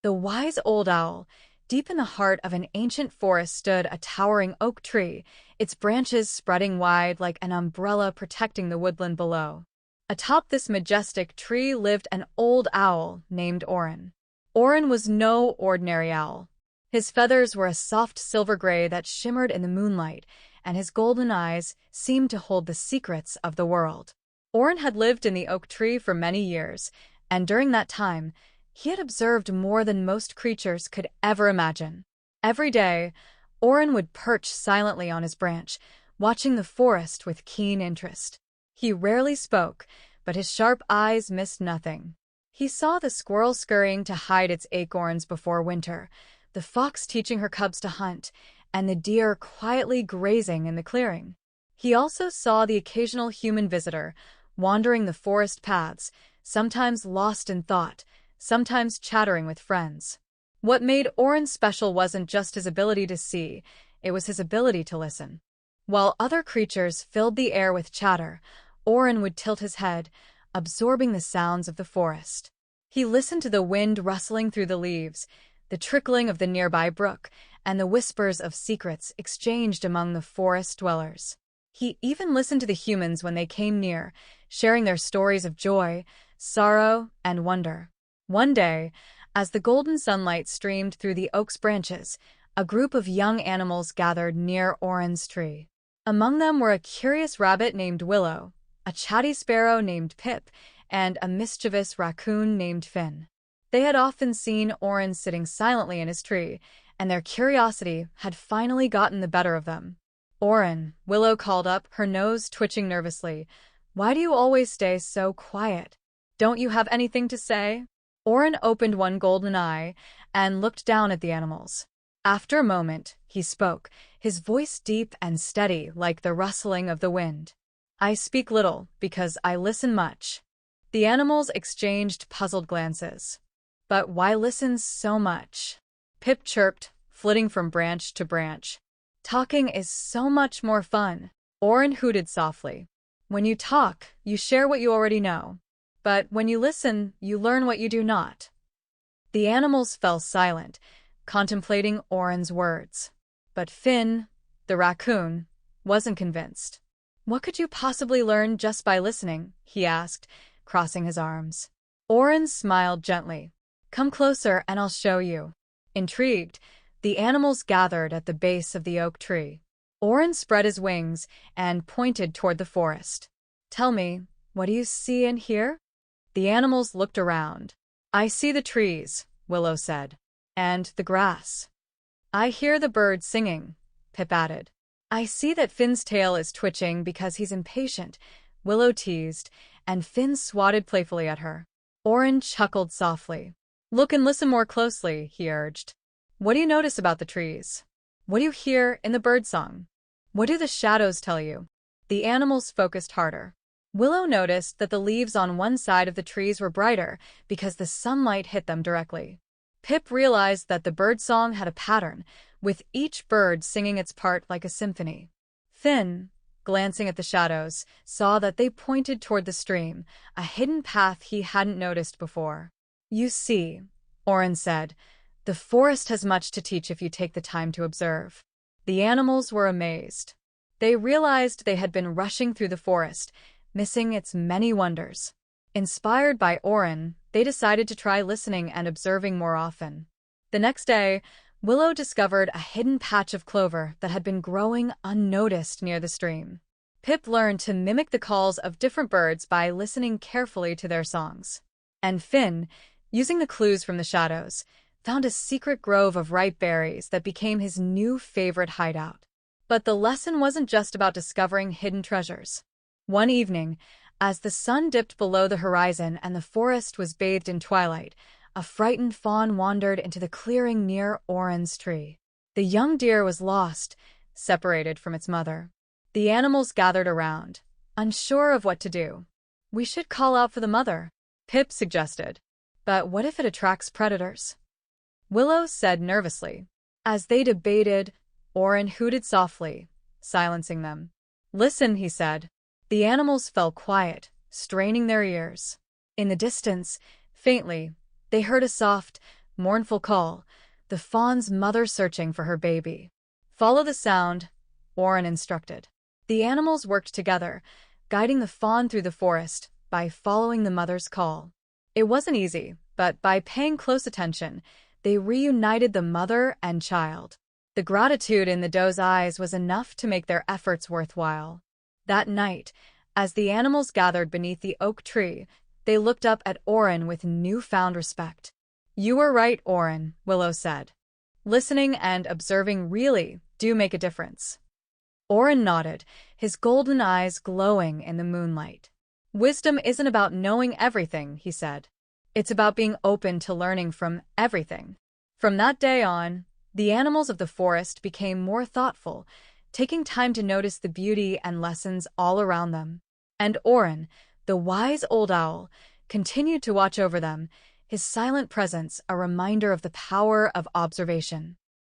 The wise old owl, deep in the heart of an ancient forest, stood a towering oak tree, its branches spreading wide like an umbrella protecting the woodland below. Atop this majestic tree lived an old owl named Orin. Orin was no ordinary owl. His feathers were a soft silver gray that shimmered in the moonlight, and his golden eyes seemed to hold the secrets of the world. Orin had lived in the oak tree for many years, and during that time, he had observed more than most creatures could ever imagine. Every day, Orin would perch silently on his branch, watching the forest with keen interest. He rarely spoke, but his sharp eyes missed nothing. He saw the squirrel scurrying to hide its acorns before winter, the fox teaching her cubs to hunt, and the deer quietly grazing in the clearing. He also saw the occasional human visitor, wandering the forest paths, sometimes lost in thought, sometimes chattering with friends. What made Orin special wasn't just his ability to see, it was his ability to listen. While other creatures filled the air with chatter, Orin would tilt his head, absorbing the sounds of the forest. He listened to the wind rustling through the leaves, the trickling of the nearby brook, and the whispers of secrets exchanged among the forest dwellers. He even listened to the humans when they came near, sharing their stories of joy, sorrow, and wonder. One day, as the golden sunlight streamed through the oak's branches, a group of young animals gathered near Orin's tree. Among them were a curious rabbit named Willow, a chatty sparrow named Pip, and a mischievous raccoon named Finn. They had often seen Orin sitting silently in his tree, and their curiosity had finally gotten the better of them. "Orin," Willow called up, her nose twitching nervously. "Why do you always stay so quiet? Don't you have anything to say?" Orin opened one golden eye and looked down at the animals. After a moment, he spoke, his voice deep and steady like the rustling of the wind. "I speak little because I listen much." The animals exchanged puzzled glances. "But why listen so much?" Pip chirped, flitting from branch to branch. "Talking is so much more fun." Orin hooted softly. "When you talk, you share what you already know. But when you listen, you learn what you do not." The animals fell silent, contemplating Orin's words. But Finn, the raccoon, wasn't convinced. "What could you possibly learn just by listening?" he asked, crossing his arms. Orin smiled gently. "Come closer and I'll show you." Intrigued, the animals gathered at the base of the oak tree. Orin spread his wings and pointed toward the forest. "Tell me, what do you see and hear?" The animals looked around. "I see the trees," Willow said, "and the grass." "I hear the birds singing," Pip added. "I see that Finn's tail is twitching because he's impatient," Willow teased, and Finn swatted playfully at her. Orin chuckled softly. "Look and listen more closely," he urged. "What do you notice about the trees? What do you hear in the birdsong? What do the shadows tell you?" The animals focused harder. Willow noticed that the leaves on one side of the trees were brighter because the sunlight hit them directly. Pip realized that the birdsong had a pattern, with each bird singing its part like a symphony. Finn, glancing at the shadows, saw that they pointed toward the stream, a hidden path he hadn't noticed before. "You see," Orin said, "the forest has much to teach if you take the time to observe." The animals were amazed. They realized they had been rushing through the forest, missing its many wonders. Inspired by Orin, they decided to try listening and observing more often. The next day, Willow discovered a hidden patch of clover that had been growing unnoticed near the stream. Pip learned to mimic the calls of different birds by listening carefully to their songs. And Finn, using the clues from the shadows, found a secret grove of ripe berries that became his new favorite hideout. But the lesson wasn't just about discovering hidden treasures. One evening, as the sun dipped below the horizon and the forest was bathed in twilight, a frightened fawn wandered into the clearing near Orin's tree. The young deer was lost, separated from its mother. The animals gathered around, unsure of what to do. "We should call out for the mother," Pip suggested. "But what if it attracts predators?" Willow said nervously. As they debated, Orin hooted softly, silencing them. "Listen," he said. The animals fell quiet, straining their ears. In the distance, faintly, they heard a soft, mournful call, the fawn's mother searching for her baby. Follow the sound, Orin instructed. The animals worked together, guiding the fawn through the forest by following the mother's call. It wasn't easy, but by paying close attention, they reunited the mother and child. The gratitude in the doe's eyes was enough to make their efforts worthwhile. That night, as the animals gathered beneath the oak tree, they looked up at Orin with newfound respect. "You were right, Orin," Willow said. "Listening and observing really do make a difference." Orin nodded, his golden eyes glowing in the moonlight. "Wisdom isn't about knowing everything," he said. "It's about being open to learning from everything." From that day on, the animals of the forest became more thoughtful, taking time to notice the beauty and lessons all around them. And Orin, the wise old owl, continued to watch over them, his silent presence a reminder of the power of observation.